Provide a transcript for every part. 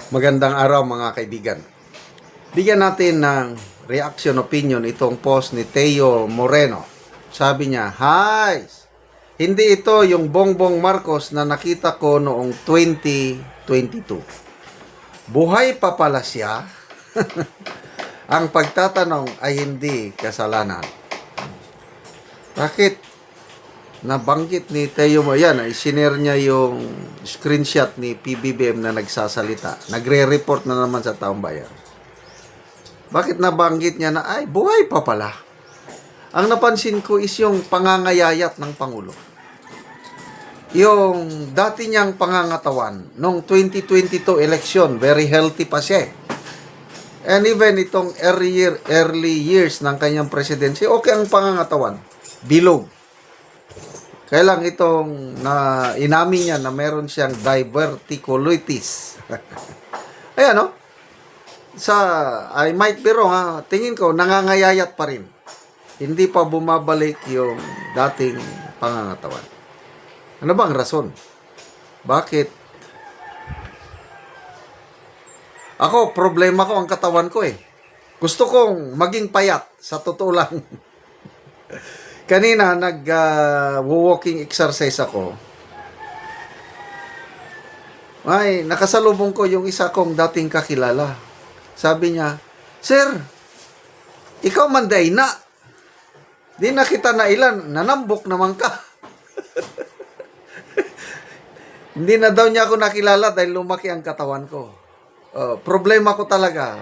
Magandang araw mga kaibigan. Bigyan natin ng reaction opinion itong post ni Teo Moreno. Sabi niya, "Hi! Hindi ito yung Bongbong Marcos na nakita ko noong 2022. Buhay pa pala siya? Ang pagtatanong ay hindi kasalanan." Bakit? Nabanggit ni Teo mo yan, ay sinare niya yung screenshot ni PBBM na nagsasalita. Nagre-report na naman sa taong bayan. Bakit nabanggit niya na, ay, buhay pa pala? Ang napansin ko is yung pangangayayat ng Pangulo. Yung dati niyang pangangatawan, nung 2022 election, very healthy pa siya. And even itong early years ng kanyang presidency, okay ang pangangatawan. Bilog. Kaya lang itong na inamin niya na meron siyang diverticulitis. Ayan, no? I might be wrong, ha? Tingin ko, nangangayayat pa rin. Hindi pa bumabalik yung dating pangangatawan. Ano ba ang rason? Bakit? Ako, problema ko ang katawan ko eh. Gusto kong maging payat, sa totoo lang. Kanina, nag-walking exercise ako. Ay, nakasalubong ko yung isa kong dating kakilala. Sabi niya, "Sir, ikaw manday na. Di na kita na ilan, nanambok naman ka." Hindi na daw niya ako nakilala dahil lumaki ang katawan ko. Problema ko talaga.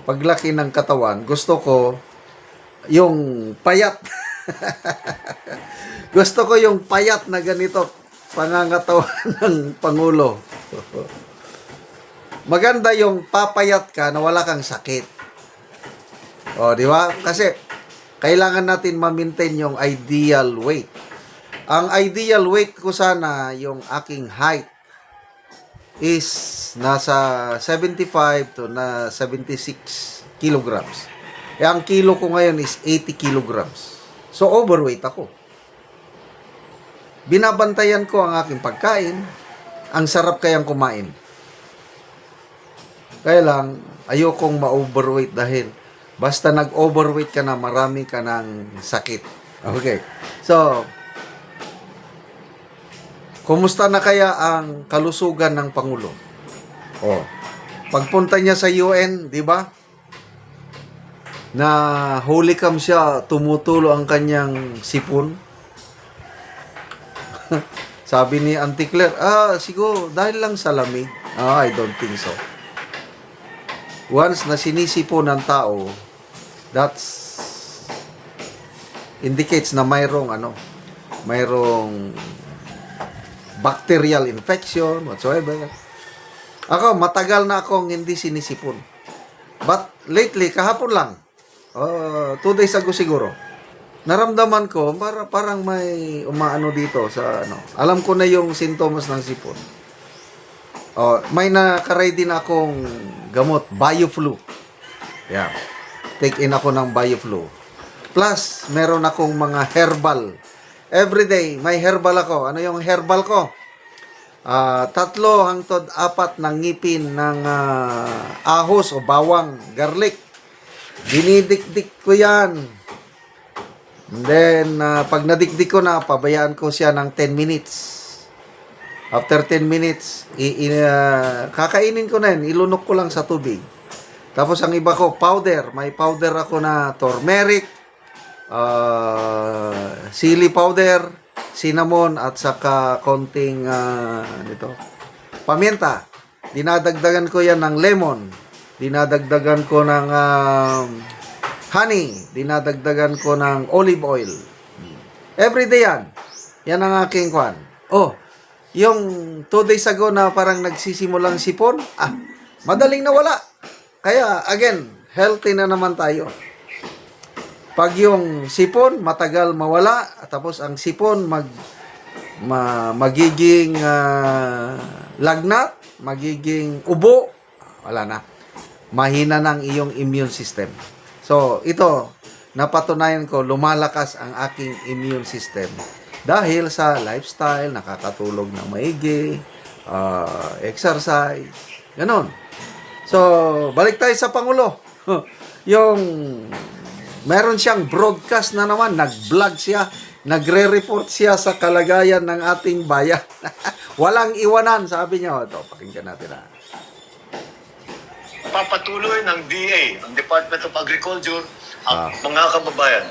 Paglaki ng katawan, gusto ko yung payat. Gusto ko yung payat na ganito, pangangatawan ng Pangulo. Maganda yung papayat ka na wala kang sakit. Di ba? Kasi kailangan natin ma-maintain yung ideal weight. Ang ideal weight ko sana, yung aking height is nasa 75 to 76 kilograms. Ang kilo ko ngayon is 80 kilograms. So, overweight ako. Binabantayan ko ang aking pagkain. Ang sarap kayang kumain. Kaya lang, ayokong ma-overweight dahil basta nag-overweight ka na, marami ka ng sakit. Okay. So, kumusta na kaya ang kalusugan ng Pangulo? Pagpunta niya sa UN, di ba? Na holy cam siya, tumutulo ang kanyang sipon. Sabi ni Auntie Claire, siguro dahil lang sa lamig. I don't think so. Once na sinisipon ng tao, that's indicates na mayroong bacterial infection, whatsoever. Ako, matagal na akong hindi sinisipon. But lately, kahapon lang, 2 days ago siguro, naramdaman ko parang may umaano dito sa alam ko na yung sintomas ng sipon. May nakaready na akong gamot, BioFlu. Yeah. Take in ako ng BioFlu. Plus, meron akong mga herbal. Everyday, may herbal ako. Ano yung herbal ko? 3 hangtod 4 ng ngipin ng ahos o bawang, garlic. Dinidikdik ko yan. And then, pag nadikdik ko na, pabayaan ko siya ng 10 minutes. After 10 minutes, kakainin ko na yun. Ilunok ko lang sa tubig. Tapos, ang iba ko, powder. May powder ako na turmeric, chili powder, cinnamon, at saka konting pamienta. Dinadagdagan ko yan ng lemon. Dinadagdagan ko ng honey. Dinadagdagan ko ng olive oil. Everyday yan. Yan ang aking kwan. Yung 2 days ago na parang nagsisimulang sipon, madaling nawala. Kaya, again, healthy na naman tayo. Pag yung sipon, matagal mawala, tapos ang sipon magiging lagnat, magiging ubo, wala na. Mahina ng iyong immune system. So, ito, napatunayan ko, lumalakas ang aking immune system. Dahil sa lifestyle, nakakatulog ng maigi, exercise, ganon. So, balik tayo sa Pangulo. Yung meron siyang broadcast na naman, nag-vlog siya, nagre-report siya sa kalagayan ng ating bayan. Walang iwanan, sabi niya. Ito, pakinggan natin na. Papatuloy ng DA, ang Department of Agriculture, ang mga kababayan.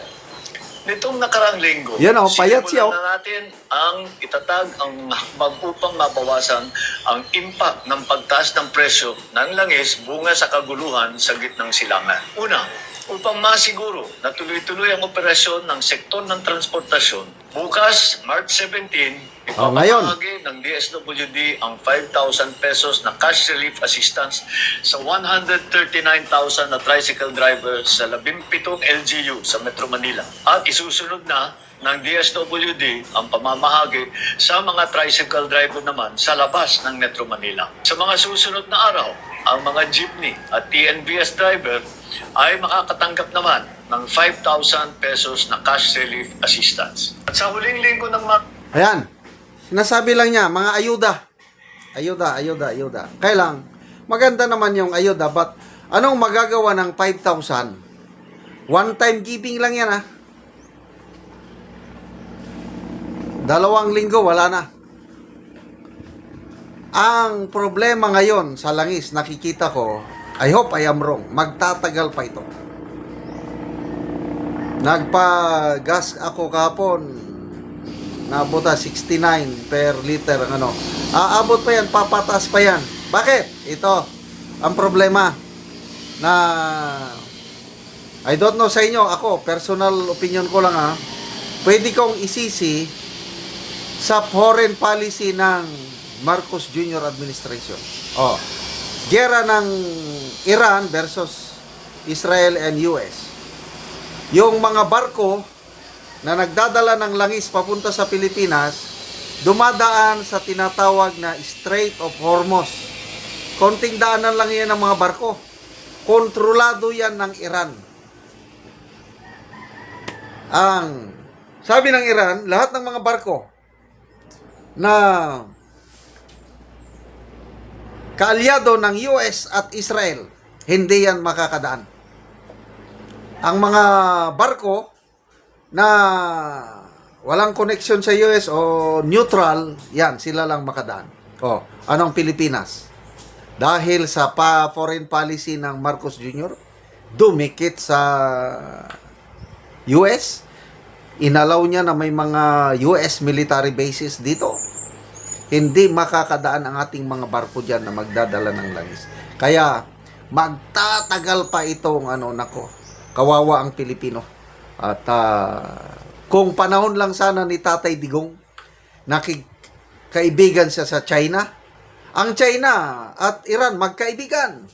Nitong nakaraang linggo, Yan, payat siya. sinimulan na natin ang itatag ang hakbang upang mabawasan ang impact ng pagtaas ng presyo ng langis bunga sa kaguluhan sa gitnang silangan. Una, upang masiguro na tuloy-tuloy ang operasyon ng sektor ng transportasyon, bukas, March 17, ngayon. ipapamahagi ng DSWD ang 5,000 pesos na cash relief assistance sa 139,000 na tricycle drivers sa 17 LGU sa Metro Manila. At isusunod na ng DSWD ang pamamahagi sa mga tricycle driver naman sa labas ng Metro Manila. Sa mga susunod na araw, ang mga jeepney at TNVS driver ay makakatanggap naman ng 5,000 pesos na cash relief assistance. At sa huling linggo ng Ayan. Sinasabi lang niya, mga ayuda. Ayuda. Kailang, maganda naman yung ayuda, but anong magagawa ng 5,000? One-time giving lang yan, 2 linggo, wala na. Ang problema ngayon sa langis, nakikita ko, I hope I am wrong, magtatagal pa ito. Nagpa-gas ako kahapon, naabot 69 per liter ang ano. Aabot pa yan, papataas pa yan. Bakit? Ito, ang problema na I don't know sa inyo, ako, personal opinion ko lang pwede kong isisi sa foreign policy ng Marcos Jr. administration. Gera ng Iran versus Israel and US. Yung mga barko na nagdadala ng langis papunta sa Pilipinas, dumadaan sa tinatawag na Strait of Hormuz. Konting daanan lang yan ng mga barko. Kontrolado yan ng Iran. Ang sabi ng Iran, lahat ng mga barko na kaalyado ng US at Israel, hindi yan makakadaan. Ang mga barko na walang connection sa US o neutral, yan, sila lang makadaan. Anong Pilipinas? Dahil sa foreign policy ng Marcos Jr., dumikit sa US, inalaw niya na may mga US military bases dito. Hindi makakadaan ang ating mga barko dyan na magdadala ng langis. Kaya, magtatagal pa itong kawawa ang Pilipino. At kung panahon lang sana ni Tatay Digong, nakikaibigan siya sa China, ang China at Iran magkaibigan.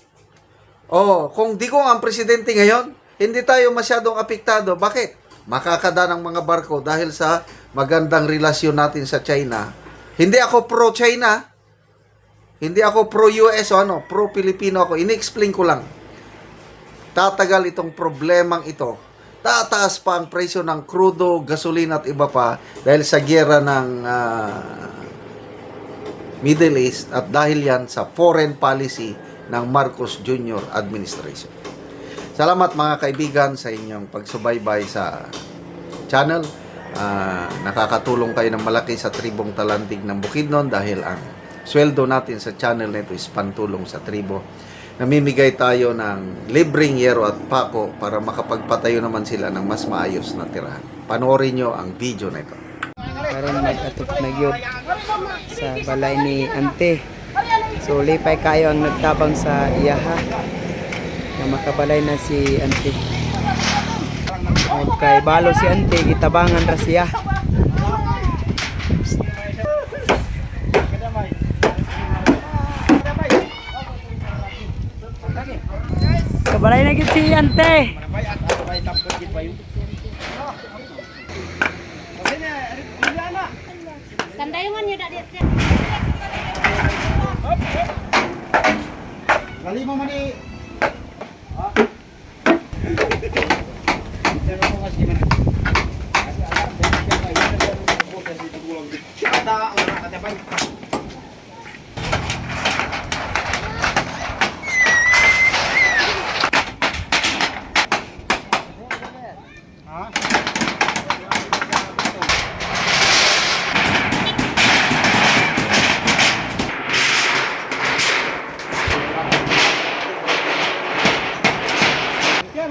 Kung Digong ang presidente ngayon, hindi tayo masyadong apektado. Bakit? Makakada ng mga barko dahil sa magandang relasyon natin sa China. Hindi ako pro-China, hindi ako pro-US pro-Pilipino ako. Ini-explain ko lang. Tatagal itong problemang ito. Tataas pa ang presyo ng crudo, gasolina at iba pa dahil sa giyera ng Middle East at dahil yan sa foreign policy ng Marcos Jr. administration. Salamat mga kaibigan sa inyong pagsubaybay sa channel. Nakakatulong kayo ng malaki sa tribong Talandig ng Bukidnon dahil ang sweldo natin sa channel nito is pantulong sa tribo. Namimigay tayo ng libreng yero at pako para makapagpatayo naman sila ng mas maayos na tirahan. Panoorin nyo ang video na ito. Karon mag-atok na gyud sa balay ni Ante. So lipay kayo ang nagtabang sa iyaha na makabalay na si Ante. Kay balo si Ante, gitabangan ra siya. Kabalay na gyud si Ante. Sandayungan nyo dak dia. Kali mo mani.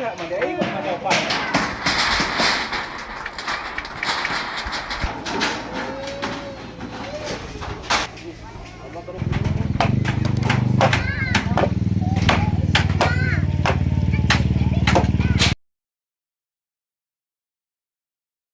na man ay ko man pa.